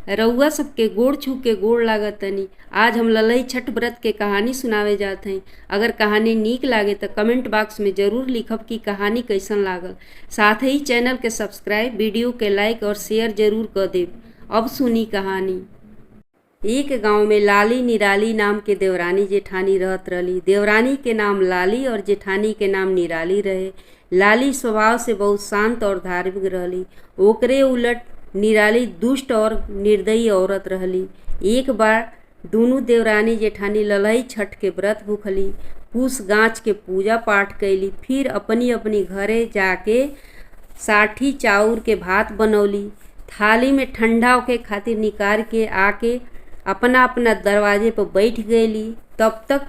रउआ सबके गोड़ छू के गोड़ लागत तनी। आज हम ललई छठ व्रत के कहानी सुनावे जात हई। अगर कहानी नीक लागे तो कमेंट बॉक्स में जरूर लिखब कि कहानी कैसन लागल। साथ ही चैनल के सब्सक्राइब, वीडियो के लाइक और शेयर जरूर कर देब। अब सुनी कहानी। एक गांव में लाली निराली नाम के देवरानी जेठानी रहत रहली। देवरानी के नाम लाली और जेठानी के नाम निराली रहे। लाली स्वभाव से बहुत शांत और धार्मिक रहली। ओकरे उलट निराली दुष्ट और निर्दयी औरत रहली। एक बार दोनों देवरानी जेठानी ललई छठ के व्रत भूखली। पूस गाछ के पूजा पाठ कैली। फिर अपनी अपनी घरे जाके साठी चाउर के भात बनौली। थाली में ठंडा होके खातिर निकाल के आके अपना अपना दरवाजे पर बैठ गईली। तब तक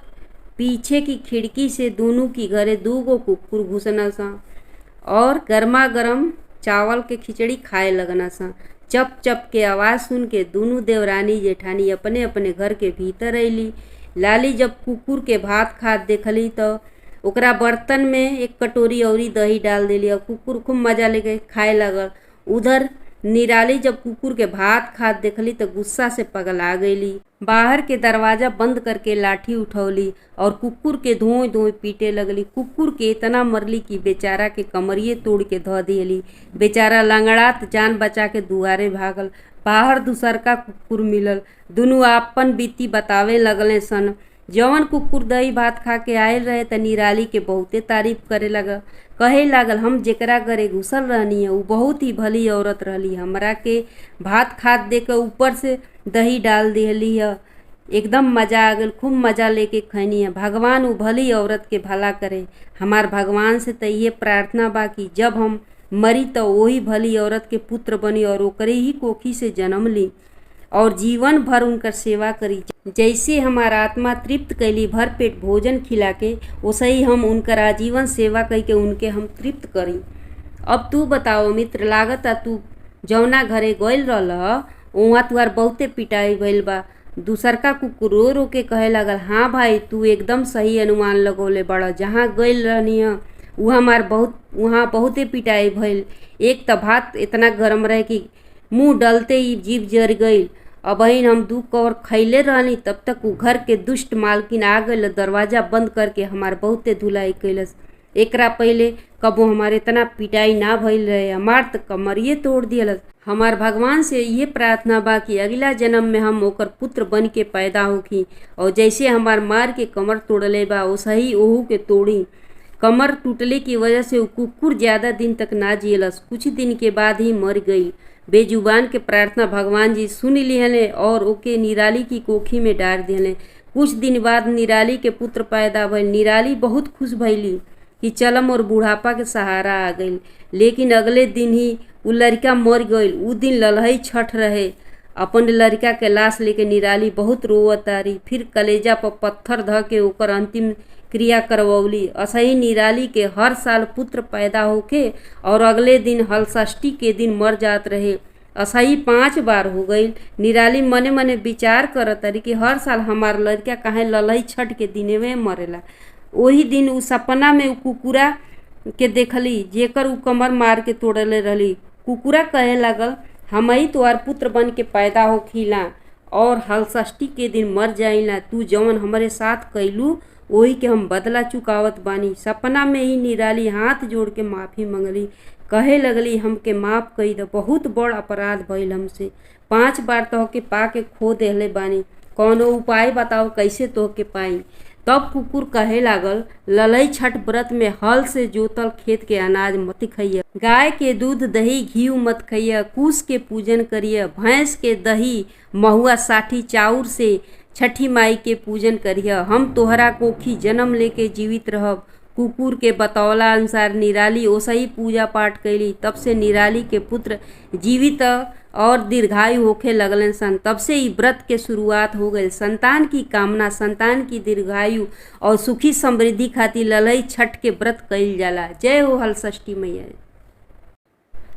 पीछे की खिड़की से दोनों की घरे दूगो कुकुर घुसना सा और गर्मा गर्म चावल के खिचड़ी खाए लगना सा। चप चप के आवाज़ सुन के दोनों देवरानी जेठानी अपने अपने घर के भीतर अयली। लाली जब कुकुर के भात खात देखली तो ओकरा बर्तन में एक कटोरी औरी दही डाल देली और कुकुर खूब मजा लेके खाए लगल। उधर निराली जब कुकुर के भात खात देखली तो गुस्सा से पगला गईली। बाहर के दरवाजा बंद करके लाठी उठौली और कुकुर के धोए धोए पीटे लगली। कुकुर के इतना मरली कि बेचारा के कमरिए तोड़ के धो दियली। बेचारा लंगड़ात जान बचा के दुआरे भागल। बाहर दूसरका कुकुर मिलल। दुनू आपन बीती बतावे लगले सन। जवन कुकुर दही भात खा के आयल रहे त निराली के बहुते तारीफ करे लगा। कहे लागल, हम जेकरा घरे घुसल रहनी है वो बहुत ही भली औरत रहली। हमरा के भात खात दे के ऊपर से दही डाल दिहली है। एकदम मजा आ गल। खूब मजा लेके खैनी है। भगवान वो भली औरत के भला करे। हमार भगवान से तो ये प्रार्थना बा कि जब हम मरी तो वही भली औरत के पुत्र बनी और ओकरे ही कोखी से जन्म ली और जीवन भर उनकर सेवा करी। जैसे हमारा आत्मा तृप्त कैली भर पेट भोजन खिला के, वैसे ही हम उनकर आजीवन सेवा कई के उनके हम तृप्त करी। अब तू बताओ मित्र, लागत तू जौना घरे गइल रहल वहाँ तुहार बहुते पिटाई भइल बा। दूसरका कुकुर रो रो के कहे लगल, हाँ भाई तू एकदम सही अनुमान लगौले बड़ा। जहाँ गइल रहनी है वहाँ बहुते पिटाई भइल। एक त भात इतना गरम रहे कि मुँह डलते ही जीभ जर गई। अब हम दू कौर खैले रहनी तब तक वो घर के दुष्ट मालकिन आ गई। दरवाजा बंद करके हमार बहुते धुलाई कैलस। एकरा पहले कबो हमारे इतना पिटाई ना भइल रहे। हमार त कमरिए तोड़ दियलस। हमार भगवान से ये प्रार्थना बा कि अगला जन्म में हम ओकर पुत्र बन के पैदा होखी और जैसे हमार मार के कमर तोड़ले बा वैसे ही ओहू के तोड़ी। कमर टूटले की वजह से वो कुकुर ज़्यादा दिन तक ना जियलस। कुछ दिन के बाद ही मर गई। बेजुबान के प्रार्थना भगवान जी सुन लिहले और ओके निराली की कोखी में डाल दिहले। कुछ दिन बाद निराली के पुत्र पैदा भइल। निराली बहुत खुश भइली कि चलम और बुढ़ापा के सहारा आ गई। लेकिन अगले दिन ही वो लड़का मर गई। उ दिन ललई छठ रहे। अपन लड़का के लाश लेके निराली बहुत रोवतारी। फिर कलेजा पर पत्थर ध के ओकर अंतिम क्रिया करवौली। असही निराली के हर साल पुत्र पैदा होके और अगले दिन हलषष्ठी के दिन मर जात रहे। असही 5 बार हो गई। निराली मने मने विचार करत रही कि हर साल हमार लड़का काहे ललई छठ के दिने में मरेला। वही दिन उ सपना में उ कुकुरा के देखली जेकर उ कमर मार के तोड़ले रहली। कुकुरा कहे लागल, हमही तोहार पुत्र बन के पैदा होखिला और हलषष्ठी के दिन मर जाइला। तू जवन हमारे साथ कैलू वही के हम बदला चुकावत बानी। सपना में ही निराली हाथ जोड़ के माफ़ी मंगली। कहे लगली, हमके माफ़ कई दो, बहुत बड़ अपराध भइल हमसे। 5 बार तोहके पा के खो देहले बानी। कौनो उपाय बताओ कैसे तोहके पाई। तब कुकुर कहे लागल, ललई छठ व्रत में हल से जोतल खेत के अनाज मत खइया। गाय के दूध दही घी मत खइया। कुश के पूजन करिया। भैंस के दही महुआ साठी चाउर से छठी माई के पूजन करिया। हम तोहरा कोखी जन्म लेके जीवित रहब। कुकुर के बतौला अनुसार निराली ओसे ही पूजा पाठ कैली। तब से निराली के पुत्र जीवित और दीर्घायु होखे लगलन सन। तब से ही व्रत के शुरुआत हो गई। संतान की कामना, संतान की दीर्घायु और सुखी समृद्धि खातिर ललई छठ के व्रत कइल जाला। जय हो हलषष्ठी मैया।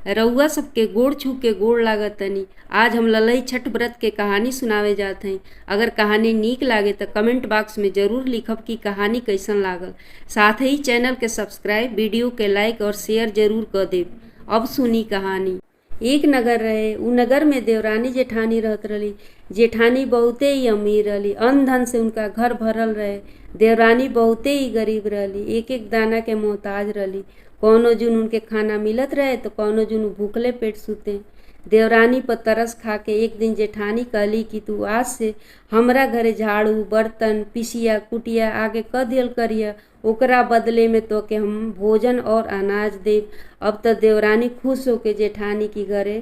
रउआ सबके गोड़ छू के गोड़ लागत तनी। आज हम ललई छठ व्रत के कहानी सुनावे जात हई। अगर कहानी नीक लागे तो कमेंट बॉक्स में जरूर लिखब कि कहानी कैसन लागल। साथ ही चैनल के सब्सक्राइब, वीडियो के लाइक और शेयर जरूर कर देब। अब सुनी कहानी। एक नगर रहे, उ नगर में देवरानी जेठानी रहत रही। जेठानी बहुते ही अमीर रही, अन्न धन से उनका घर भरल रहे। देवरानी बहुते ही गरीब रहली, एक एक दाना के मोहताज रहली। कौनो जुन उनके खाना मिलत रहे तो कौनो जुन भूखले पेट सूते। देवरानी पर तरस खा के एक दिन जेठानी कहली कि तू आज से हमरा घरे झाड़ू बर्तन पिसिया कुटिया आगे क दियल करिया, ओकरा बदले में तो के हम भोजन और अनाज देव। अब तो देवरानी खुश होके जेठानी की घरे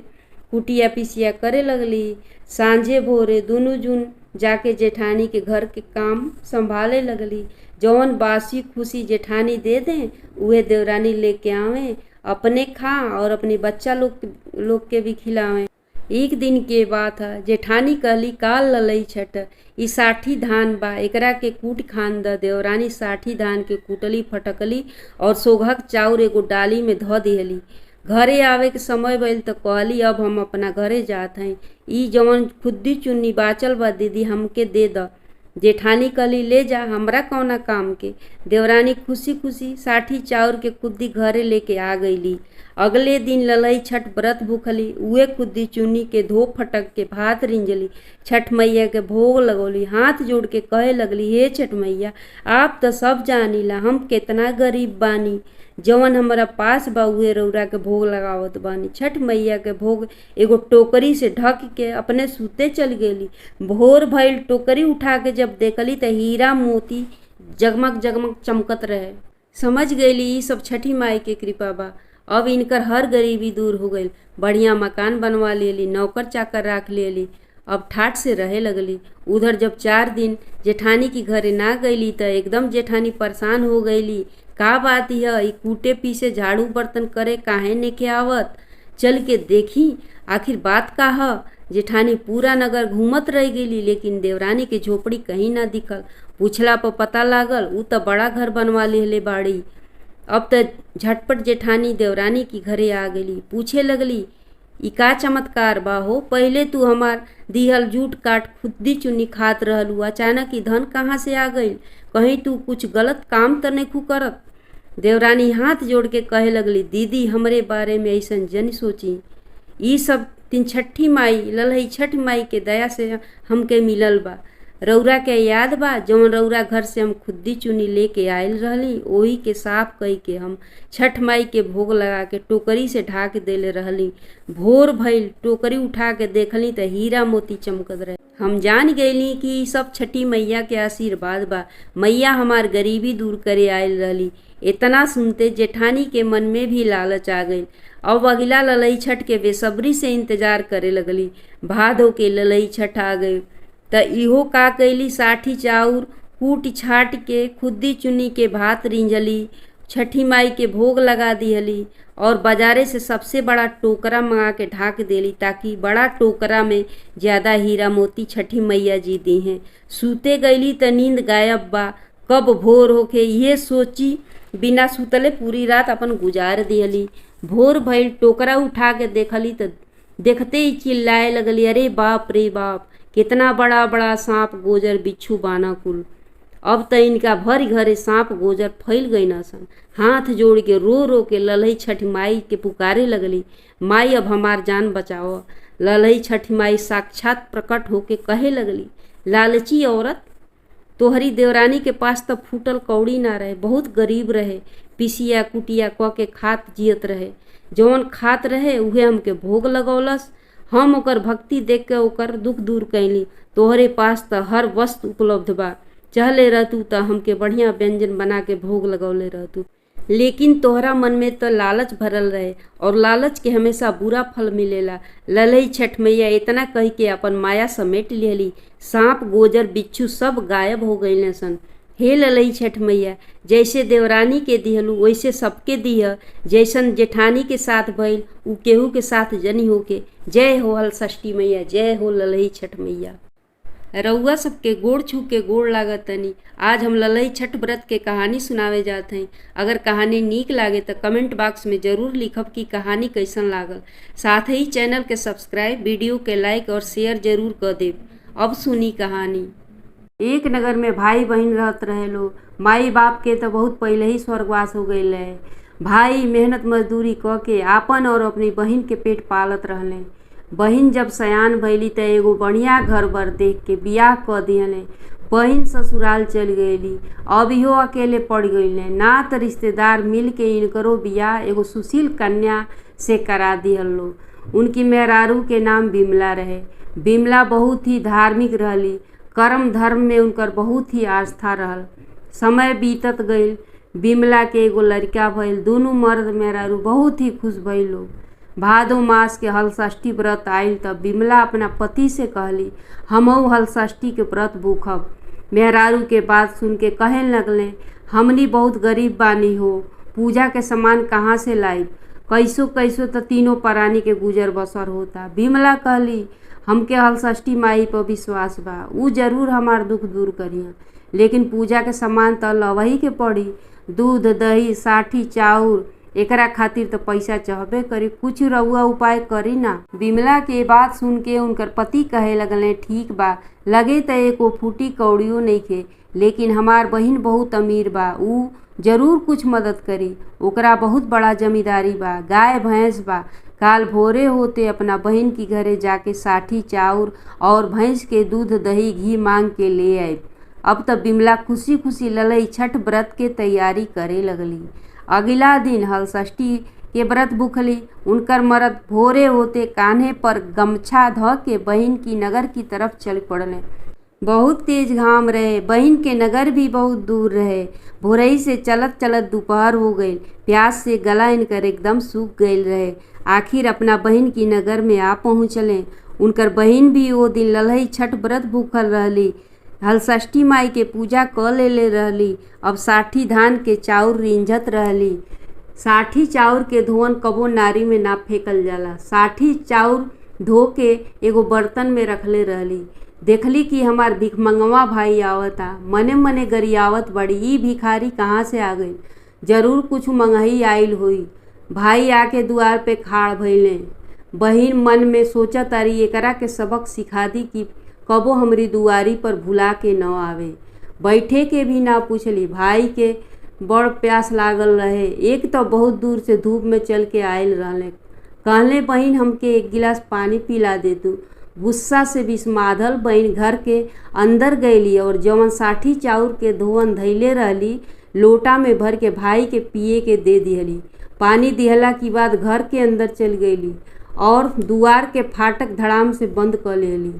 कुटिया पिसिया करे लगली। सांझे भोरे दोनों जून जाके जेठानी के घर के काम संभाले लगली। जौन बासी खुशी जेठानी दे दें उहे देवरानी लेके आवें, अपने खा और अपने बच्चा लोग के भी खिलावें। एक दिन के बात है, जेठानी कहली काल ललई छठ, ई 60 धान बा, एकरा के कूट खान द। देवरानी 60 धान के कूटली फटकली और सोघक चाउर एगो डाली में धो दिहली। घरे आवे के समय भइल तो कहली अब हम अपना घरे जात हई, ई जवन खुद्दी चुन्नी बाचल बा दीदी हमके दे द। जेठानी कहली ले जा, हमरा कौना काम के। देवरानी खुशी खुशी 60 चाउर के कुद्दी घरे लेके आ गईली। अगले दिन ललई छठ व्रत भूखली, उहे कुद्दी चुन्नी के धो फटक के भात रिंजली, छठ मैया के भोग लगौली। हाथ जोड़ के कहे लगली हे छठ मैया, आप तो सब जानीला हम केतना गरीब बानी, जवन हमरा पास बा उहे रौरा के भोग लगावत बानी। छठ मैया के भोग एगो टोकरी से ढक के अपने सूते चल गेली। भोर भइल, टोकरी उठा के जब देखली त हीरा मोती जगमग जगमग चमकत रहे। समझ गईली ई सब छठी माई के कृपा बा। अब इनकर हर गरीबी दूर हो गई। बढ़िया मकान बनवा लेली, नौकर चाकर राख लेली, अब ठाट से रहे लगली। उधर जब 4 दिन जेठानी की घरे ना गईली त एकदम जेठानी परेशान हो गईली। का बात है, ई कूटे पीसे झाड़ू बर्तन करे काहे नेके आवत, चल के देखी आखिर बात का है। जेठानी पूरा नगर घूमत रह गेली, लेकिन देवरानी के झोपड़ी कहीं ना दिखल। पूछला पर पता लागल उ त बड़ा घर बनवा लेले बाड़ी। अब त झटपट जेठानी देवरानी की घरे आ गई। पूछे लगली ई का चमत्कार बा हो, पहले तू हमार दिहल जूट काट खुद्दी चुन्नी खात रहलू, अचानक ई धन कहाँ से आ गई, कहीं तू कुछ गलत काम तो नहीं करत। देवरानी हाथ जोड़ के कहे लगली दीदी हमरे बारे में ऐसन जन सोची, ई सब तीन छठी माई ललई छठ माई के दया से हमके मिलल बा। रौरा के याद बा जौन रौरा घर से हम खुद्दी चुनी लेके आयल रहली, ओही के साफ कई के हम छठ माई के भोग लगा के टोकरी से ढाक देले रहली। भोर भइल, टोकरी उठा के देखली त हीरा मोती चमकत रहे। हम जान गईली कि ई सब छठी मैया के आशीर्वाद बा, मैया हमार गरीबी दूर करे आयल रहली। इतना सुनते जेठानी के मन में भी लालच आ गई। अब अगला ललई छठ के बेसब्री से इंतजार करे लगली। भादो के ललई छठ आ गई त इहो का कैली, 60 चाउर कूट छाट के खुद्दी चुन्नी के भात रिंजली, छठी माई के भोग लगा दिहली और बाजारे से सबसे बड़ा टोकरा मंगा के ढाक देली, ताकि बड़ा टोकरा में ज़्यादा हीरा मोती छठी मैया जी दी हैं। सूते गईली त नींद गायब बा, कब भोर होके ये सोची बिना सुतले पूरी रात अपन गुजार दिहली। भोर भइल, टोकरा उठा के देखली त देखते ही चिल्लाए लगली अरे बाप रे बाप, कितना बड़ा बड़ा सांप गोजर बिच्छू बाना कुल। अब त इनका भर घरे सांप गोजर फैल गई न सन। हाथ जोड़ के रो रो के ललई छठी माई के पुकारे लगली, माई अब हमार जान बचाओ। ललई छठी माई साक्षात प्रकट होके कहे लगली लालची औरत, तोहरी देवरानी के पास तो फूटल कौड़ी ना रहे, बहुत गरीब रहे, पिसिया कुटिया क के खात जियत रहे, जौन खात रहे उहे हमके भोग लगौलस। हम ओकर भक्ति देख के ओकर दुख दूर कैली। तोहरे पास तो हर वस्तु उपलब्ध बा, चहले रहतू तो हमके बढ़िया व्यंजन बना के भोग लगौले रहतू, लेकिन तोहरा मन में तो लालच भरल रहे और लालच के हमेशा बुरा फल मिलेला। ललई छठ मैया इतना कह के अपन माया समेट लेली। सांप गोजर बिच्छू सब गायब हो गए सन। हे ललई छठ मैया, जैसे देवरानी के दिहलू वैसे सबके दिह, जैसन जेठानी के साथ भइल उ केहू के साथ जनी होके। जय हो हल षष्ठी मैया, जय हो ललई छठ मैया। रउआ सबके गोड़ छू के गोड़ लागत तनी। आज हम ललई छठ व्रत के कहानी सुनावे जात हई। अगर कहानी नीक लागे तो कमेंट बॉक्स में जरूर लिखब कि कहानी कैसन लागल। साथ ही चैनल के सब्सक्राइब, वीडियो के लाइक और शेयर जरूर कर देब। अब सुनी कहानी। एक नगर में भाई बहन रहत रहे लो। माई बाप के तो बहुत पहले ही स्वर्गवास हो गई है। भाई मेहनत मजदूरी क के आपन और अपनी बहिन के पेट पालत रहले। बहिन जब सयान भइली त एगो बढ़िया घर बर देख के बियाह क दिहले। बहिन ससुराल चल गईली, अब इहो अकेले पड़ गईले। ना त रिश्तेदार मिल के इनकरो बियाह एगो सुशील कन्या से करा दिहल लो। उनकी मेहरारू के नाम बिमला रहे। बिमला बहुत ही धार्मिक रहली। कर्म धर्म में उनकर बहुत ही आस्था रहल। समय बीतत गईल, बिमला के एगो लड़का भइल। दोनों मर्द मेहरारू बहुत ही खुश भइल लोग। भादो मास के हलषष्ठी व्रत आइल तब बिमला अपना पति से कहली, हमहू हलषष्ठी के व्रत भूखब। मेहरारू के बात सुन के कहे लगले, हमनी बहुत गरीब बानी हो, पूजा के सामान कहाँ से लाइब? कैसो कैसो तो तीनों प्राणी के गुजर बसर होता। बिमला कहली, हमके हलषष्ठी माई पर विश्वास बा, ऊ जरूर हमार दुख दूर करिया, लेकिन पूजा के सामान तो लवही के पड़ी। दूध दही साठी चाउर एकरा खातिर तो पैसा चाहबे करी, कुछ रउआ उपाय करी ना। बिमला के बात सुन के उनकर पति कहे लगले, ठीक बा, लगे त एको फूटी कौड़ियो नइखे, लेकिन हमार बहिन बहुत अमीर बा, ऊ जरूर कुछ मदद करी। ओकरा बहुत बड़ा जमींदारी बा, गाय भैंस बा। काल भोरे होते अपना बहिन की घरे जाके साठी चाउर और भैंस के दूध दही घी मांग के ले आए। अब तब बिमला खुशी खुशी ललई छठ व्रत के तैयारी करे लगली। अगला दिन हलषष्ठी के व्रत भूखली। उनकर मर्द भोरे होते कान्हे पर गमछा ध के बहिन की नगर की तरफ चल पड़ले। बहुत तेज घाम रहे, बहिन के नगर भी बहुत दूर रहे। भोरई से चलत चलत दोपहर हो गई। प्यास से गला इनकर एकदम सूख गईल रहे। आखिर अपना बहिन की नगर में आ पहुँचले। उनकर बहिन भी वो दिन ललई छठ व्रत भूखल रहली। हलषष्ठी माई के पूजा क लेले रहली। अब साठी धान के चाउर रिंझत रहली। साठी चाउर के धोवन कबो नारी में ना फेंकल जाला। साठी चाउर धो के एगो बर्तन में रखले रहली। देखली कि हमार भिखमंगवा भाई आवता। मने मने गरियावत बड़ी, ई भिखारी कहाँ से आ गई? जरूर कुछ मंगही आइल होई। भाई आके दुआर पे खाड़ भइले। बहिन मन में सोचा तारी, एकरा के सबक सिखा दी कि कबो हमरी दुआरी पर भुला के न आवे। बैठे के भी ना पूछली। भाई के बड़ प्यास लागल रहे। एक तो बहुत दूर से धूप में चल के आयल रहले। कहले, बहिन हमके एक गिलास पानी पिला दे तू। गुस्सा से बिस्मादल बहिन घर के अंदर गईली और जवन साठी चाउर के धोवन धैले रहली लोटा में भर के भाई के पिए के दे दिहली। पानी दिहला के बाद घर के अंदर चल गईली और दुआर के फाटक धड़ाम से बंद कर लेली।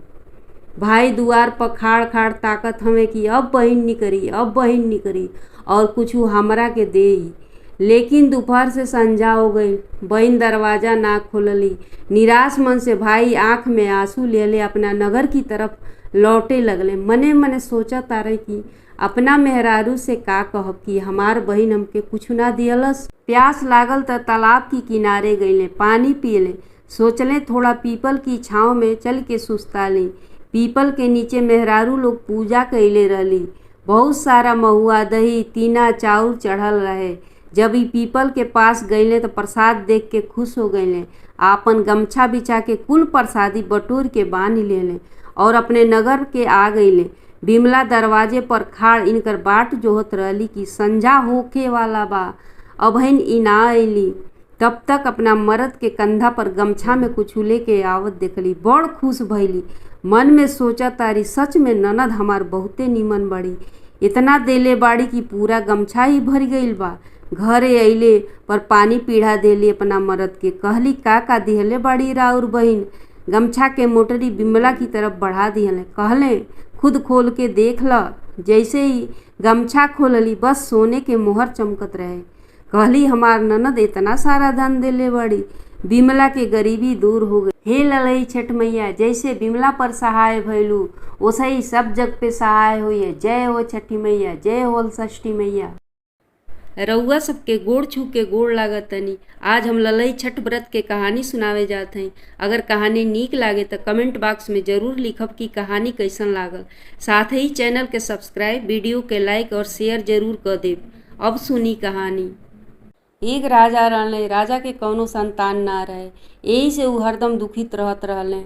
भाई दुआर पर खाड़ खाड़ ताकत हमें कि अब बहिन निकरी, अब बहिन निकरी और कुछ हमरा के देई। लेकिन दोपहर से संझा हो गई। बहिन दरवाजा ना खोलली। निराश मन से भाई आंख में आंसू ले अपना नगर की तरफ लौटे लगले। मने मने सोचा तारे कि अपना मेहरारू से का कहब कि हमार बहिन हमके कुछ ना दियलस। प्यास लागल त तालाब की किनारे गईले, पानी पियले। सोचले थोड़ा पीपल की छाँव में चल के सुस्ताली। पीपल के नीचे मेहरारू लोग पूजा कैले रहली। बहुत सारा महुआ दही तीना चाउर चढ़ल रहे। जब ई पीपल के पास गईले तो प्रसाद देख के खुश हो गईले। आपन गमछा बिछा के कुल प्रसादी बटोर के बांध लेले और अपने नगर के आ गईले। बिमला दरवाजे पर खाड़ इनकर बाट जोहत रहली कि संझा होखे वाला बा, अबहिन ई ना अइली। तब तक अपना मर्द के कंधा पर गमछा में कुछ लेके आवत देखली। बड़ खुश भइली। मन में सोचा तारी, सच में ननद हमार बहुते नीमन बड़ी। इतना देले बाड़ी कि पूरा गमछा ही भर गईल बा। घरे अइले पर पानी पीढ़ा देली अपना मर्द के। कहली, का दिहले बाड़ी राउर बहिन? गमछा के मोटरी बिमला की तरफ बढ़ा दिहले। कहले, खुद खोल के देख ल। जैसे ही गमछा खोलली बस सोने के मोहर चमकत रहे। कहली, हमार ननद इतना सारा धन देले बड़ी। बिमला के गरीबी दूर हो गई। हे ललई छठ मैया, जैसे बिमला पर सहाय भइलू ओसे ही सब जग पे सहाय होइए। जय हो छठी मैया, जय हो हलषष्ठी मैया। रउआ सबके गोड़ छू के गोड़ लागत तनी। आज हम ललई छठ व्रत के कहानी सुनावे जात हई। अगर कहानी नीक लागे तो कमेंट बॉक्स में जरूर लिखब कि कहानी कैसन लागल। साथ ही चैनल के सब्सक्राइब, वीडियो के लाइक और शेयर जरूर कर देब। अब सुनी कहानी। एक राजा रहले। राजा के कौनो संतान ना रहे। यही से ऊ हरदम दुखित रहत रहले।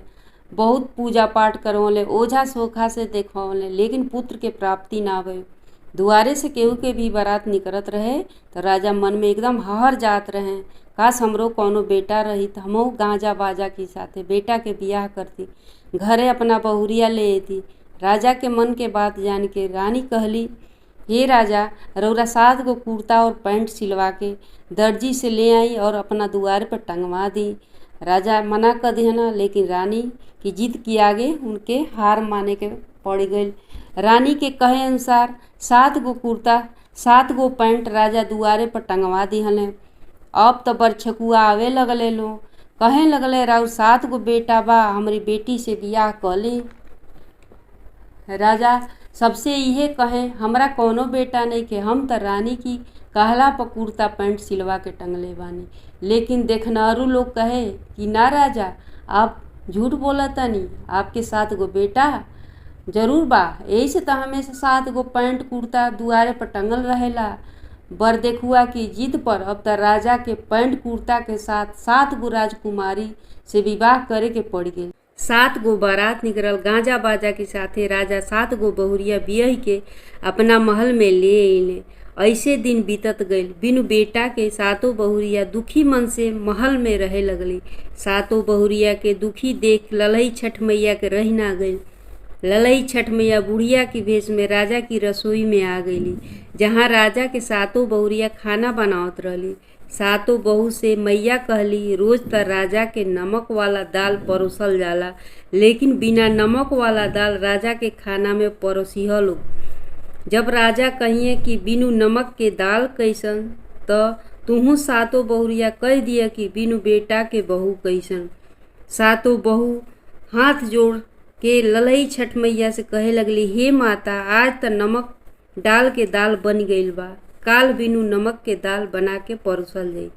बहुत पूजा पाठ करवले, ओझा सोखा से देखवले, लेकिन पुत्र के प्राप्ति ना भइल। दुआरे से केहू के भी बारात निकलत रहे तो राजा मन में एकदम हहर जात रहे। काश हमरो कौनो बेटा रही तो हमहू गांजा बाजा के साथे बेटा के बियाह करती, घरे अपना बहुरिया ले अती। राजा के मन के बात जान के रानी कहली, हे राजा, रउरा 7 गो कुर्ता और पैंट सिलवा के दर्जी से ले आई और अपना दुआरे पर टंगवा दी। राजा मना कर दिहना, लेकिन रानी की जिद के आगे उनके हार माने के पड़ गई। रानी के कहे अनुसार 7 गो कुर्ता 7 गो पैंट राजा दुआरे पर टंगवा दिहले। अब तो बरछकुआ आवे लगले लो, कहे लगले राउ 7 गो बेटा बा, हमारी बेटी से बियाह कली। राजा सबसे इहे कहे, हमरा कौनो बेटा नहीं के, हम तो रानी की कहला पर कुर्ता पैंट सिलवा के टंगले बानी। लेकिन देखनारू लोग कहे कि ना राजा, आप झूठ बोला तनी, आपके 7 गो बेटा जरूर बा, यही से तो हमेशा 7 गो पैंट कुर्ता दुआरे पर टंगल रहेला। बर देखुआ की जिद पर अब तो राजा के पैंट कुर्ता के साथ 7 गो राजकुमारी से विवाह करे के पड़ गई। 7 गो बारात निकलल, गांजा बाजा के साथे राजा 7 गो बहुरिया बियह के अपना महल में ले अइले। ऐसे दिन बीतत गईल, बिनु बेटा के 7 बहुरिया दुखी मन से महल में रहे लगली। 7 बहुरिया के दुखी देख ललई छठ मैया के रही ना गई। ललई छठ मैया बुढ़िया की भेष में राजा की रसोई में आ गईली, जहाँ राजा के 7 बहुरिया खाना बनावत रहली। 7 बहू से मैया कहली, रोज त राजा के नमक वाला दाल परोसल जाला, लेकिन बिना नमक वाला दाल राजा के खाना में परोसिह लोग। जब राजा कहिए कि बिनु नमक के दाल कैसन, त तुहू 7 बहुरिया कह दिया कि बिनु बेटा के बहू कैसन। 7 बहू हाथ जोड़ के ललई छठ मैया से कहे लगली, हे माता, आज त नमक डाल के दाल बन गईल बा, काल बिनु नमक के दाल बना के परोसल जाई।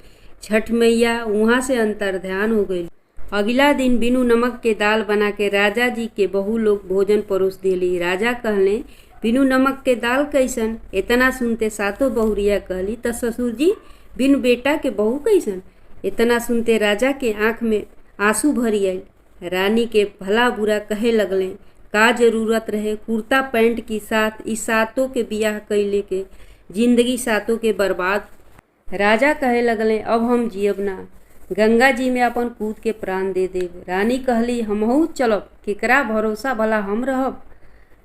छठ मैया वहाँ से अंतर्ध्यान हो गई। अगला दिन बिनु नमक के दाल बना के राजा जी के बहू लोग भोजन परोस देली। राजा कहले, बिनु नमक के दाल कैसन? इतना सुनते 7 बहुरिया कहली, त ससुर जी बिनु बेटा के बहू कैसन? इतना सुनते राजा के आँख में आंसू भरी आई। रानी के भला बुरा कहे लगले, का जरूरत रहे कुर्ता पैंट के साथ इस 7 के बियाह कैले के, जिंदगी 7 के बर्बाद। राजा कहे लगले, अब हम जियब ना, गंगा जी में अपन कूद के प्राण दे देब। रानी कहली, हमहू चलब, केकरा भरोसा भला हम रहब।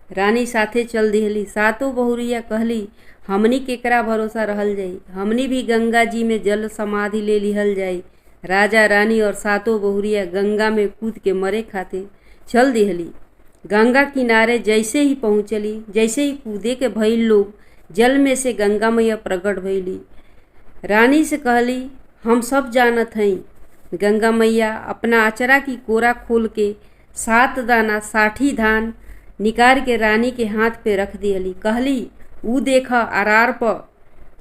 रानी साथे चल दिहली। 7 बहुरिया कहली, हमनी केकरा भरोसा रहल जाई, हमनी भी गंगा जी में जल समाधि ले लिहल जाई। राजा रानी और 7 बहुरिया गंगा में कूद के मरे खातिर चल दिहली। गंगा किनारे जैसे ही पहुँचली, जैसे ही कूदे के भइल लोग, जल में से गंगा मैया प्रकट भइली। रानी से कहली, हम सब जानत हई। गंगा मैया अपना अचरा की कोरा खोल के 7 दाना 60 धान निकाल के रानी के हाथ पे रख दिहली। कहली, ऊ देखा अरार पर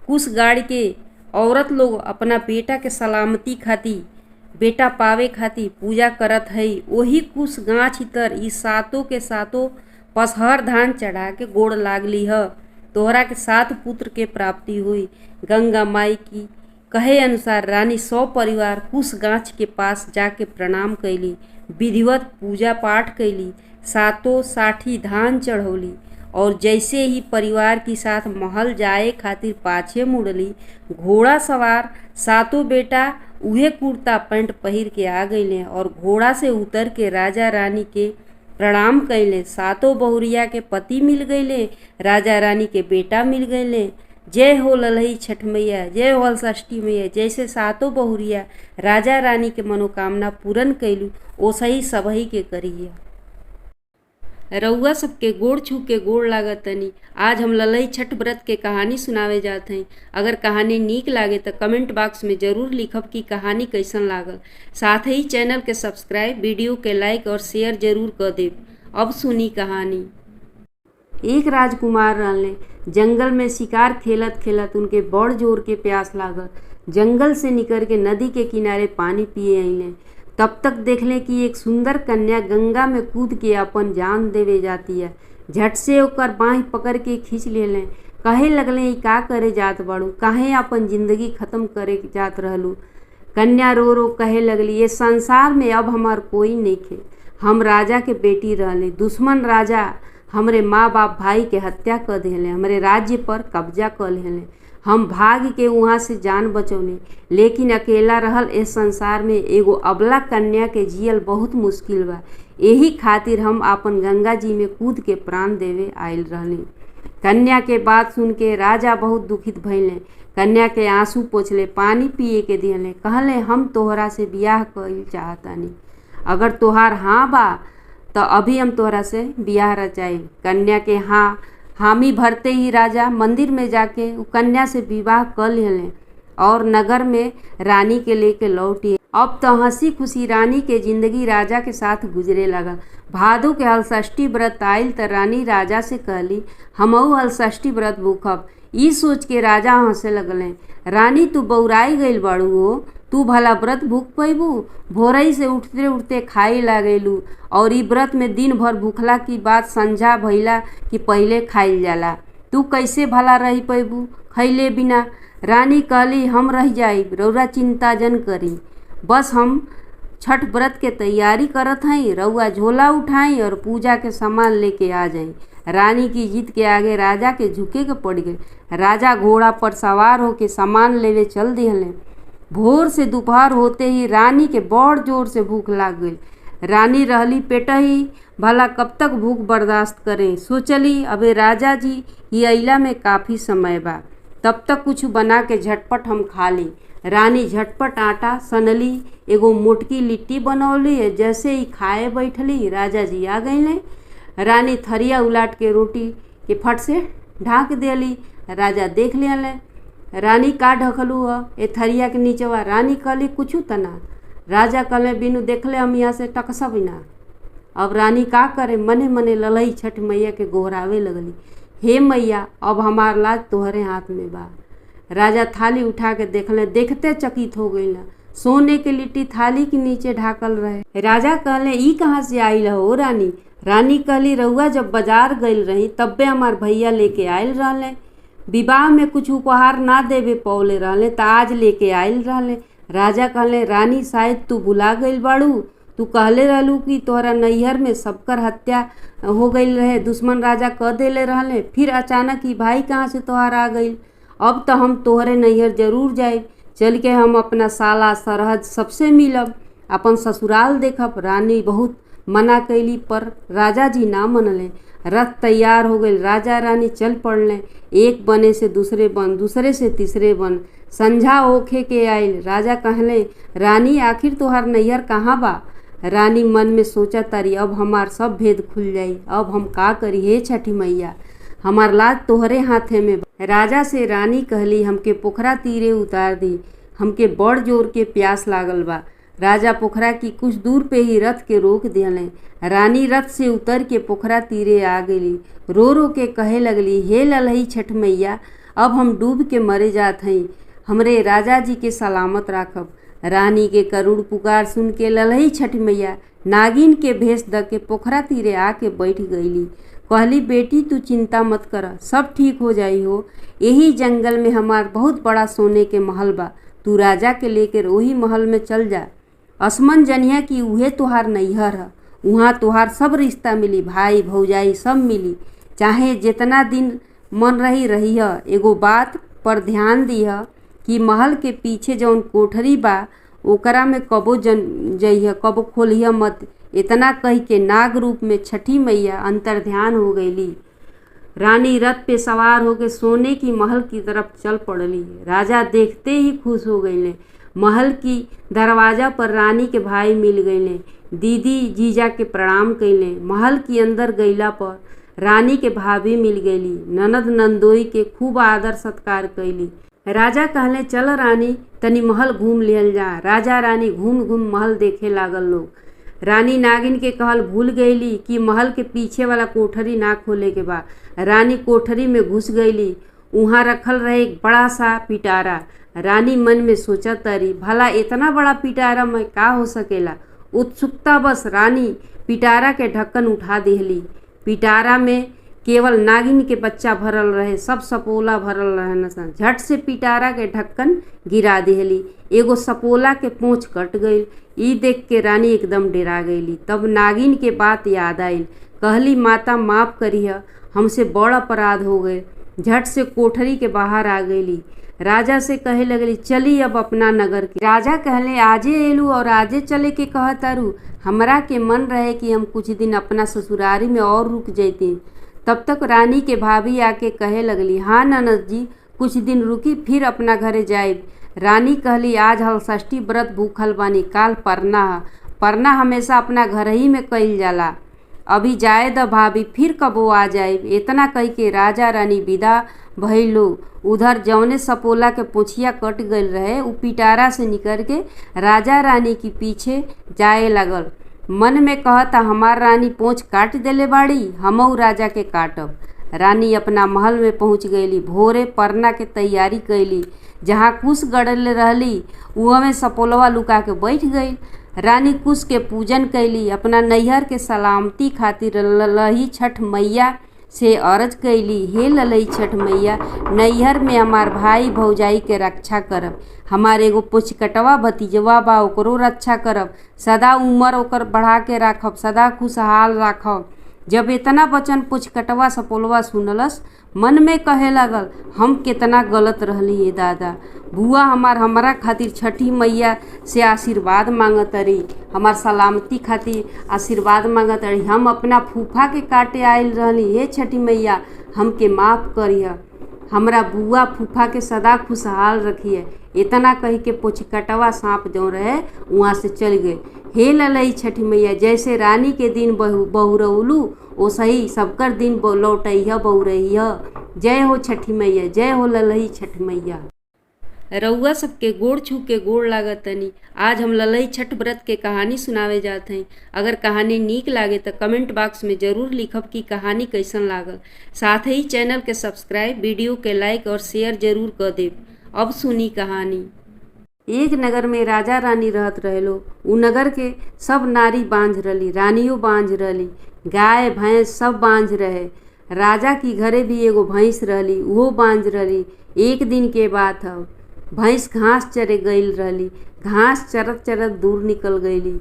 कुश गाड़ के औरत लोग अपना बेटा के सलामती खातिर, बेटा पावे खातिर पूजा करत हई। वही कुश गाछ तर ई 7 के 7 पसहर धान चढ़ा के गोड़ लागली ह, तोहरा के 7 पुत्र के प्राप्ति हुई। गंगा माई की कहे अनुसार रानी 100 परिवार कुश गाछ के पास जाके प्रणाम कैली, विधिवत पूजा पाठ कैली, 7 60 धान चढ़ौली और जैसे ही परिवार के साथ महल जाए खातिर पाछे मुड़ली, घोड़ा सवार 7 बेटा उहे कुर्ता पैंट पहिर के आ गईले और घोड़ा से उतर के राजा रानी के प्रणाम कैले। 7 बहुरिया के पति मिल गईले, राजा रानी के बेटा मिल गईले। जय हो ललई छठ मैया, जय हो षष्ठी मैया। जैसे 7 बहुरिया राजा रानी के मनोकामना पूर्ण कैलू, ओसही सबही के करिए। रउआ सबके गोड़ छू के गोड़ लागत तनी। आज हम ललई छठ व्रत के कहानी सुनावे जात हई। अगर कहानी नीक लागे तो कमेंट बॉक्स में जरूर लिखब कि कहानी कैसन लागल। साथ ही चैनल के सब्सक्राइब, वीडियो के लाइक और शेयर जरूर कर देब। अब सुनी कहानी। एक राजकुमार रहले, जंगल में शिकार खेलत खेलत उनके बड़ जोर के प्यास लागल। जंगल से निकल के नदी के किनारे पानी पिए अइले। तब तक देखले कि एक सुंदर कन्या गंगा में कूद के अपन जान देवे जाती है। झट से ओकर बाँह पकड़ के खींच लेले। कहे लगले, ई का करे जात बाड़ू, काहे अपन जिंदगी खत्म करे जात रहलू। कन्या रो रो कहे लगली, ये संसार में अब हमार कोई नहीं खे। हम राजा के बेटी रहले, दुश्मन राजा हमरे माँ बाप भाई के हत्या कर दिले, हमरे राज्य पर कब्जा कर लेले। हम भाग के वहाँ से जान बचौले, लेकिन अकेला रहल इस संसार में एगो अबला कन्या के जियल बहुत मुश्किल बा। यही खातिर हम आपन गंगा जी में कूद के प्राण देवे आयल रहली। कन्या के बात सुन के राजा बहुत दुखित भइले। कन्या के आंसू पोछले, पानी पिए के दिहले, कहले हम तोहरा से बियाह कइल चाहतानी। अगर तोहार हाँ बा तो अभी हम तोहरा से बियाह रचाई। कन्या के हाँ हामी भरते ही राजा मंदिर में जाके उ कन्या से विवाह कर लेले और नगर में रानी के लेके लौटी। अब तो हंसी खुशी रानी के जिंदगी राजा के साथ गुजरे लगल। भादो के हलषष्ठी व्रत आयल त रानी राजा से कहली हमहू हलषष्ठी व्रत भूखब। ई सोच के राजा हंसे लगले। रानी तू बौराई गईल बाड़ू हो, तू भला व्रत भूख पैबू? भोरई से उठते उठते खाई लागेलू और ई व्रत में दिन भर भूखला की बात संझा भइला कि पहले खाइल जाला। तू कैसे भला रही पैबू खैले बिना? रानी कहली हम रह जाई, रौरा चिंता जन करी, बस हम छठ व्रत के तैयारी करत हई। रउआ झोला उठाई और पूजा के सामान लेके आ जाई। रानी की जिद के आगे राजा के झुके के पड़ गए। राजा घोड़ा पर सवार होके सामान लेवे चल दिहले। भोर से दोपहर होते ही रानी के बड़ जोर से भूख लाग गई। रानी रहली पेटही, भला कब तक भूख बर्दाश्त करें। सोचली अबे राजा जी ही अइला में काफ़ी समय बा, तब तक कुछ बना के झटपट हम खा ली। रानी झटपट आटा सनली, एगो मोटकी लिट्टी बनौली। जैसे ही खाए बैठली राजा जी आ गईले। रानी थरिया उलाट के रोटी के फट से ढाँक देली। राजा देख लियाले। रानी का ढकलू ह ए थरिया के नीचवा? रानी कहली कुछ तना। राजा कहले बिनु देखले हम यहाँ से टकसब ना। अब रानी का करे, मने मने ललई छठ मैया के गोहरावे लगली, हे मैया अब हमार लाज तोहरे हाथ में बा। राजा थाली उठा के देखले, देखते चकित हो गई। सोने के लिट्टी थाली के नीचे ढाकल रहे। राजा कहले ई कहाँ से आइल हो रानी? रानी कहली रउआ जब बाजार गईल रही तब्बे हमार भैया लेके आयल रहले। विवाह में कुछ उपहार ना देवे पौले रहले त आज लेके आयल रहले। राजा कहले रानी शायद तू भुला गईल बाड़ू, तू कहले रहलू कि तोहरा नैहर में सबकर हत्या हो गईल रहे, दुश्मन राजा कह देले रहले, फिर अचानक ही भाई कहाँ से तोहार आ गईल। अब तो हम तोहरे नैहर जरूर जाए, चल के हम अपना साला सरहद सबसे मिलब, अपन ससुराल देखब। रानी बहुत मना कैली पर राजा जी ना मनले। रथ तैयार हो गई। राजा रानी चल पड़ले, एक बने से दूसरे बन, दूसरे से तीसरे बन। संझा होखे के आयल। राजा कहले रानी आखिर तोहार नैहर कहाँ बा? रानी मन में सोचा तारी अब हमार सब भेद खुल जाई, अब हम का करी हे छठी मैया, हमार लाज तोहरे हाथे में बा। राजा से रानी कहली हमके पोखरा तीरे उतार दी, हमके बड़ जोर के प्यास लागल बा। राजा पोखरा की कुछ दूर पे ही रथ के रोक दिले। रानी रथ से उतर के पोखरा तीरे आ गई। रो रो के कहे लगली हे ललही छठ मैया, अब हम डूब के मरे जात हई, हमरे राजा जी के सलामत राखब। रानी के करुण पुकार सुन के ललही छठ मैया नागिन के भेष द के पोखरा तीरे आके बैठ गईली। कहली बेटी तू चिंता मत कर, सब ठीक हो जाई हो। यही जंगल में हमार बहुत बड़ा सोने के महल बा, तू राजा के लेकर वही महल में चल जा। असमन जनिया कि उहे तोहार नैहर है, वहाँ तोहार सब रिश्ता मिली, भाई भौजाई सब मिली, चाहे जितना दिन मन रही है। एगो बात पर ध्यान दिह कि महल के पीछे जौन कोठरी बा ओकरा में कबो जइह, कबो खोलिह मत। इतना कह के नाग रूप में छठी मैया अंतर्ध्यान हो गईली। रानी रथ पे सवार होकर सोने की महल की तरफ चल पड़ली। राजा देखते ही खुश हो गईले। महल की दरवाजा पर रानी के भाई मिल गईले, दीदी जीजा के प्रणाम कैले। महल की अंदर गईला पर रानी के भाभी मिल गईली, ननद नंदोई के खूब आदर सत्कार कैली। राजा कहले चल रानी तनी महल घूम लिहल जा। राजा रानी घूम घूम महल देखे लागल लोग। रानी नागिन के कहल भूल गईली कि महल के पीछे वाला कोठरी ना खोले के बा। रानी कोठरी में घुस गईली, वहाँ रखल रहे एक बड़ा सा पिटारा। रानी मन में सोचा तारी भला इतना बड़ा पिटारा में का हो सकेला। उत्सुकता बस रानी पिटारा के ढक्कन उठा दिहली। पिटारा में केवल नागिन के बच्चा भरल रहे, सब सपोला भरल रहे न। झट से पिटारा के ढक्कन गिरा देहली, एगो सपोला के पूंछ कट गई। ई देख के रानी एकदम डेरा गईली। तब नागिन के बात याद आइल, कहली माता माफ़ करिह, हमसे बड़ अपराध हो गए। झट से कोठरी के बाहर आ गईली, राजा से कहे लगली चली अब अपना नगर के। राजा कहले आजे एलू और आजे चले के कहतारू, हमरा के मन रहे कि हम कुछ दिन अपना ससुरारी में और रुक जैती। तब तक रानी के भाभी आके कहे लगली हाँ ननद जी, कुछ दिन रुकी फिर अपना घरे जाइब। रानी कहली आज हलषष्ठी व्रत भूखल बानी, काल परना है, परना हमेशा अपना घर ही में कइल जाला, अभी जाए द भाभी, फिर कबो आ जाइब। इतना कह के राजा रानी विदा भइलो। उधर जौने सपोला के पोछिया कट गईल रहे, उ पिटारा से निकल के राजा रानी के पीछे जाए लगल। मन में कहता हमार रानी पोंछ काट देले बाड़ी, हमऊ राजा के काटब। रानी अपना महल में पहुँच गईली। भोरे परना के तैयारी कैली, जहाँ कुश गड़ले रहली उह में सपोलवा लुका के बैठ गई। रानी कुश के पूजन कैली, अपना नैहर के सलामती खातिर ललही छठ मैया से अर्ज कैली, हे ललही छठ मैया, नैहर में हमार भाई भौजाई के रक्षा करब। हमार एगो पोचकटवा भतीजवा बा, ओकरो रक्षा करब। सदा उम्र ओकर बढ़ा के राखब, सदा खुशहाल राखब। जब इतना वचन पोचकटवा सपोलवा सुनलस, मन में कहे लगल हम कितना गलत रहली ये दादा। बुआ हमरा खातिर छठी मैया से आशीर्वाद मांगत रही, हमार सलामती खातिर आशीर्वाद मांगत रही। हम अपना फूफा के काटे आयल रहली, हे छठी मैया हमके माफ़ करिए, हमरा बुआ फूफा के सदा खुशहाल रखिए। इतना कह के पोचकटवा सांप जो रहे वहाँ से चल गए। हे ललई छठी मैया, जैसे रानी के दिन बहुरौलू ओसे ही सबकर दिन लौटैह बहुरैह। जय हो छठी मैया, जय हो ललई छठ मैया। रउआ सबके गोड़ छू के गोड़ लागतनी। आज हम ललई छठ व्रत के कहानी सुनावे जात हई। अगर कहानी नीक लागे तो कमेंट बॉक्स में ज़रूर लिखब कि कहानी कैसन लागल। साथ ही चैनल के सब्सक्राइब, वीडियो के लाइक और शेयर जरूर कर देब। अब सुनी कहानी। एक नगर में राजा रानी रहत रहेलो। उ नगर के सब नारी बांझ रहली, रानियों बांझ रहली, गाय भैंस सब बांझ रहे। राजा की घरे भी एगो भैंस रहली, उहो बांझ रहली। एक दिन के बात है, भैंस घास चरे गईल रहली, घास चरत चरत दूर निकल गईली।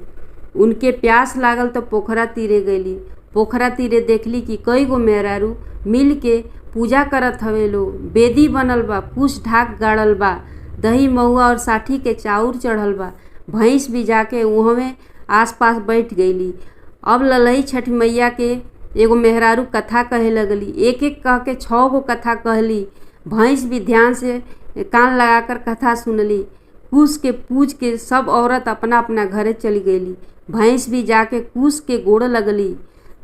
उनके प्यास लागल तो पोखरा तीरे गईली। पोखरा तीरे देखली कि कई गो मेहरारू मिल के पूजा करत हवे लो। बेदी बनल बा, कुछ ढाक गाड़ल बा, दही महुआ और साठी के चाउर चढ़ल बा। भैंस भी जाके उहमे आसपास बैठ गईली। अब ललई छठ मैया के एगो मेहरारू कथा कहे लगली। एक एक कह के 6 गो कथा कहली। भैंस भी ध्यान से कान लगाकर कथा सुनली। कुश के पूज के सब औरत अपना अपना घरे चली गईली। भैंस भी जाके कुश के गोड़ लगली,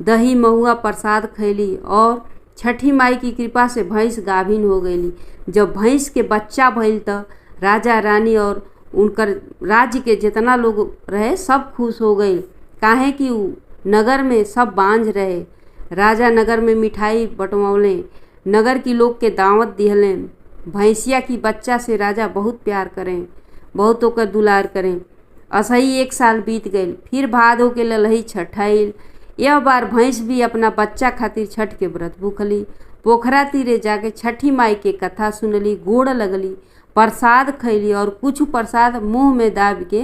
दही महुआ प्रसाद खैली और छठी माई की कृपा से भैंस गाभिन हो गईली। जब भैंस के बच्चा भइल त राजा रानी और उनकर राज्य के जितना लोग रहे सब खुश हो गए, काहे कि उ नगर में सब बांझ रहे। राजा नगर में मिठाई बंटवौले, नगर की लोग के दावत दिहले। भैंसिया की बच्चा से राजा बहुत प्यार करें, बहुत ओकर दुलार करें। असही 1 साल बीत गए। फिर भादो के ललही छठ आइल। यह बार भैंस भी अपना बच्चा खातिर छठ के व्रत भूखली। पोखरा तीरे जाके छठी माई के कथा सुनली, गोड़ लगली, प्रसाद खैली और कुछ प्रसाद मुँह में दाब के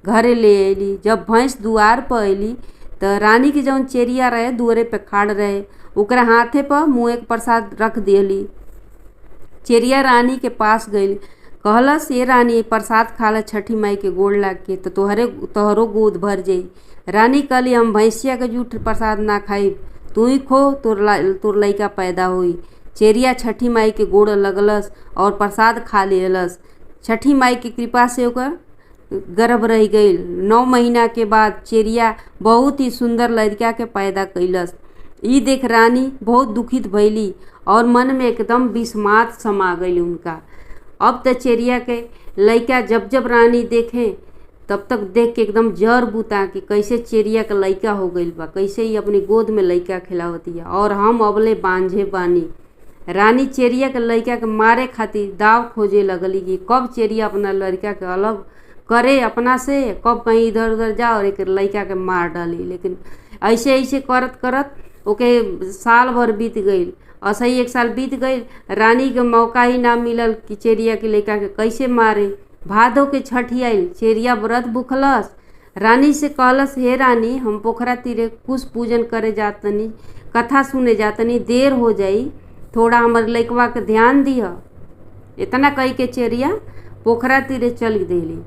घरे ले अली। जब भैंस दुआर पर अली तो रानी के जौन चेरिया रहे दुआरे पे खाड़ रहे, ओकरा हाथे पर मुँह एक प्रसाद रख दियली। चेरिया रानी के पास गई, कहलस ये रानी प्रसाद खाला छठी माई के गोड़ लाग के तो तोहरो गोद भर जाई। रानी कहली हम भैंसिया के जूठ प्रसाद ना खाई, तू ही खो, तोर लइका पैदा होई। चेरिया छठी माई के गोड़ लगलस और प्रसाद खा लेलस। छठी माई की कृपा से ओकर गर्भ रह गई। 9 महीना के बाद चेरिया बहुत ही सुंदर लड़का के पैदा कैलस। ई देख रानी बहुत दुखित भइली और मन में एकदम विस्मात समा गई उनका। अब तो चेरिया के लइका जब जब रानी देखें तब तक देख के एकदम जर बुता कि कैसे चेरिया का लइका हो गई बा, कैसे ही अपनी गोद में लइका खिलावतिया और हम अबले बांझे बानी। रानी चेरिया के लइका के मारे खातिर दाव खोजे लगली कि कब चेरिया अपना लड़का के अलग करे अपना से, कब कहीं इधर उधर जा और एक लइका के मार डाली। लेकिन ऐसे ऐसे करत करत ओके साल भर बीत गई। असही 1 साल बीत गई, रानी के मौका ही ना मिलल कि चेरिया के लइका के कैसे मारे। भादो के छठी आइल, चेरिया व्रत भूखलस। रानी से कहलस, हे रानी, हम पोखरा तीरे कुछ पूजन करे जातनी, कथा सुने जातनी, देर हो जाई, थोड़ा हमर लइकवा के ध्यान दिह। इतना कही के चेरिया पोखरा तीरे चल देली।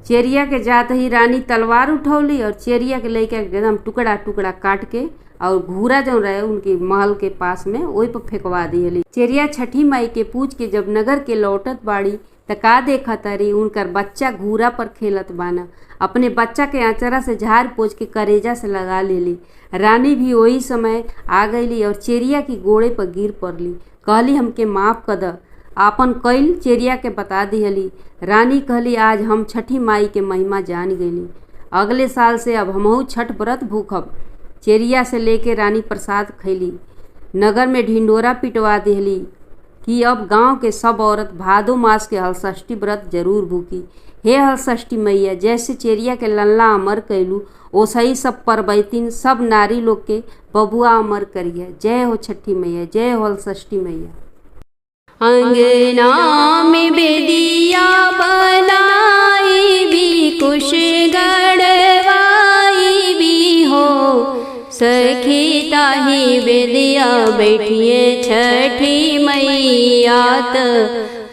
चेरिया के जात ही रानी तलवार उठौली और चेरिया के लइका के एकदम टुकड़ा टुकड़ा काट के और घूरा जो रहे उनके महल के पास में वही पर फेंकवा दियली। चेरिया छठी माई के पूछ के जब नगर के लौटत बाड़ी त का देखा तारी, उनकर बच्चा घूरा पर खेलत बाना। अपने बच्चा के आंचरा से झाड़ पोछ के करेजा से लगा लेली। रानी भी वही समय आ गईली और चेरिया की गोड़े पर गिर पड़ली। कहली, हमके माफ़ कर द। आपन कइल चेरिया के बता दिहली। रानी कहली, आज हम छठी माई के महिमा जान गईली। अगले साल से अब हमहू छठ व्रत भूखब। चेरिया से लेके रानी प्रसाद खैली। नगर में ढिंडोरा पिटवा दिहली कि अब गांव के सब औरत भादो मास के हलषष्ठी व्रत जरूर भूखी। हे हलषष्ठी मैया, जैसे चेरिया के लल्ला अमर कैलू, ओसही सब परबैतिन सब नारी लोग के बबुआ अमर करिए। जय हो छठी मैया, जय हो हलषष्ठी मैया। अंगना में बेदिया बनाई भी, कुश गढ़वाई भी हो, सखी ताही बेदिया बैठिए छठी मैया त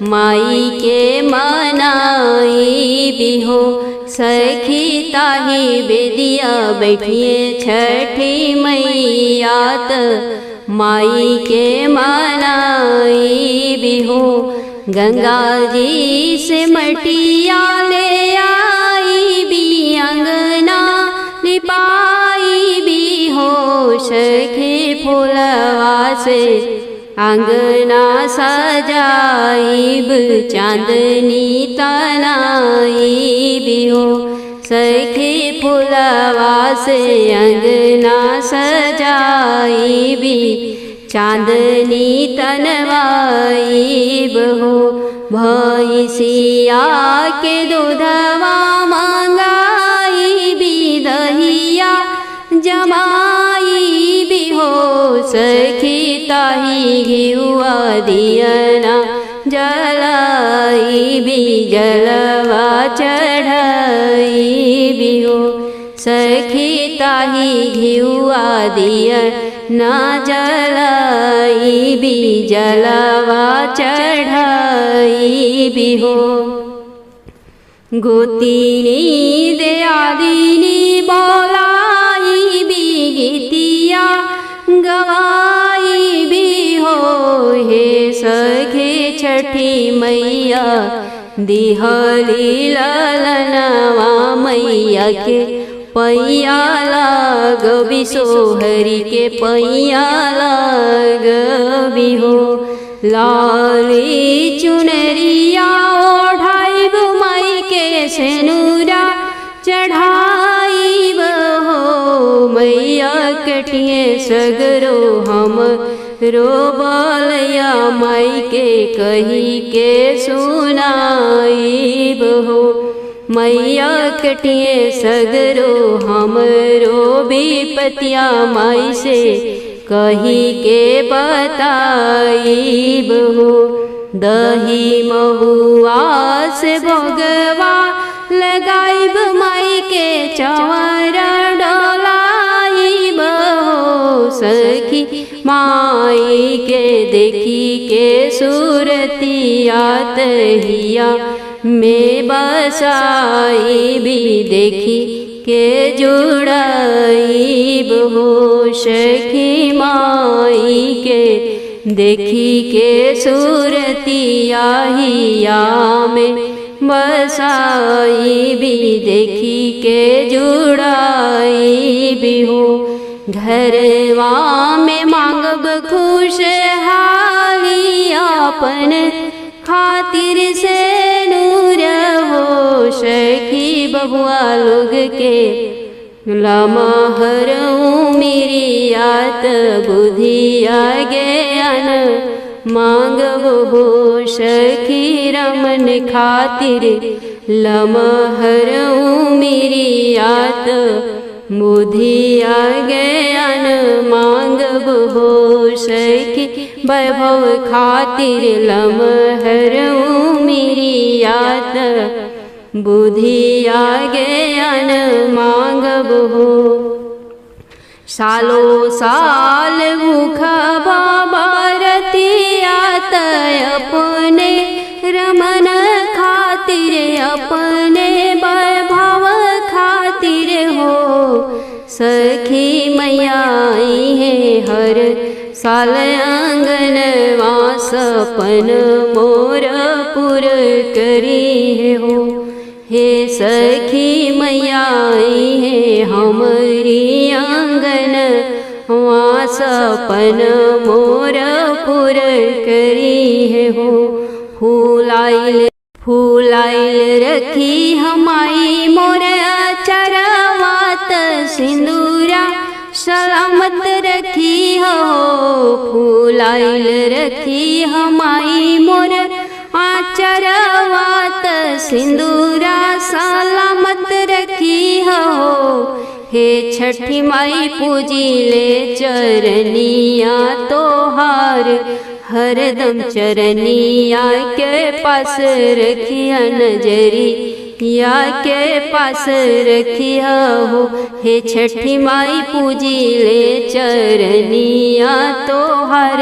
माई के मनाई भी हो। सखी ताही बेदिया बैठिए छठी मैया त माई के मनाई भी हो। गंगा जी से मटिया ले आई भी, अंगना लिपाई भी हो, सखी फूलवा से अंगना सजाईब, चांदनी तनाई भी हो, सखी फूलवा से अंगना सजाईबी, चांदनी तनवाईब हो। भैंसिया के दूधवा मंगाई भी, दहिया जमाई भी हो, सखी ताही घिउआ दियना जलाई भी, जलवा चढ़ाई भी हो, सखी ताही घिउआ दियना जलाई भी, जलवा चढ़ाई भी हो। गोतिनी दयादिनी बोलाई भी, गीतिया गवाई भी हो, हे सखी छठी मैया दिहली ललनवा मैया के पैया लाग बिसोहरी के पैया लाग भी हो। लाली चुनरिया ओढ़ाइब माई के सेनुरा चढ़ाइब हो, मैया कटिए सगरो हम रोबलया माई के कही के सुनाइब हो, मैया कटिए सगरो हम रोबी-पतिया माई से कही के बताइब हो। दही महुआ से भोगवा लगाइब माई के चंवर डोलाइब हो, सखी माई के देखी के सूरतिया तहिया में बसाई भी, देखी के जुड़ाइब हो, सखी माई के देखी के सूरतिया हिया में बसाई भी, देखी के जुड़ाई भी हो। घरवा में मांगब खुशहाली अपन खातिर से नूर हो, सखी बबुआ लोग के लमहर उमिरियात बुधिया ज्ञान मांगब हो, सखी रमन खातिर लमहर उमिरियात बुधिया ज्ञान मांग हो सखी वैभव खातिर लमहरऊं मेरी याद बुद्धि आगे अन मांगब हो। सालो साल भूखबा बरतियात अपने रमन खातिर अपने वैभव खातिर हो सखी मैया आई है हर साल आंगन सपन मोर पुर करी है हो। हे सखी मैया आई है हमारी आंगन सपन मोर पुर करी है हो। फूलाइल रखी हमारी मोर चरवात सिंदूरा सलामत रखी हो। फूलाइल रखी हमारी मोर आचरवात सिंदूरा सलामत रखी हो। हे छठी माई पूजी ले चरनिया तोहार हरदम चरनिया के पास रखिया नजरी या के पास रखिया हो। हे छठी माई पूजी ले चरनिया तोहार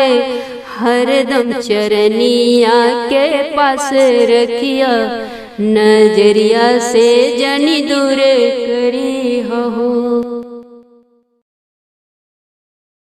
हरदम चरनिया के पास रखिया नजरिया से जनी दूर करी हो।